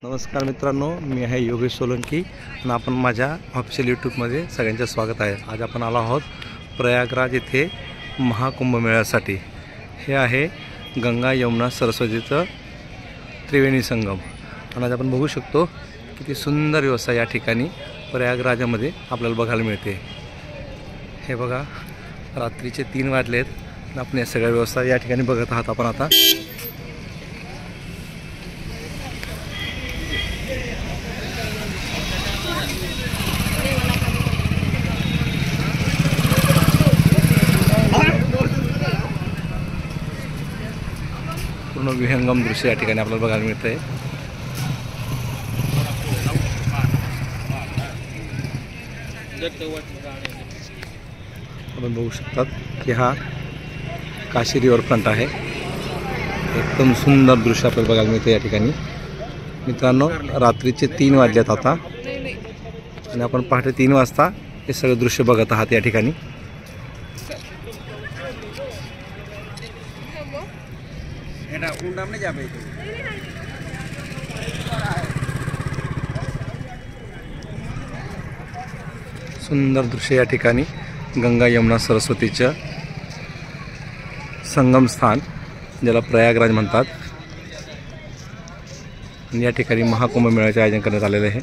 नमस्कार मित्रांनो, मी आहे योगेश सोलंकी आणि आपण माझ्या ऑफिशियल यूट्यूबमध्ये सगळ्यांचे स्वागत आहे। आज आपण आलो आहोत प्रयागराज येथे महाकुंभमेळ्यासाठी। हे आहे गंगा यमुना सरस्वतीचं त्रिवेणी संगम आणि आज आपण बघू शकतो किती सुंदर व्यवस्था या ठिकाणी प्रयागराजमध्ये आपल्याला बघायला मिळते। हे बघा, रात्रीचे 3 वाजलेत आणि आपण या सगळ्या व्यवस्था या ठिकाणी बघत आहात। आपण आता पूर्ण विहंगम दृश्य या ठिकाणी आपल्याला बघायला मिळते। आपण बघू शकतात की हा काशी रिव्हर फ्रंट आहे। एकदम सुंदर दृश्य आपल्याला बघायला मिळते या ठिकाणी। मित्रांनो, रात्रीचे 3 वाजलेत आता आणि आपण पहाटे 3 वाजता हे सगळे दृश्य बघत आहात या ठिकाणी। सुंदर दृश्य या ठिकाणी गंगा यमुना सरस्वतीचं संगम स्थान, ज्याला प्रयागराज म्हणतात। या ठिकाणी महाकुंभ मेळ्याचे आयोजन करण्यात आलेले आहे।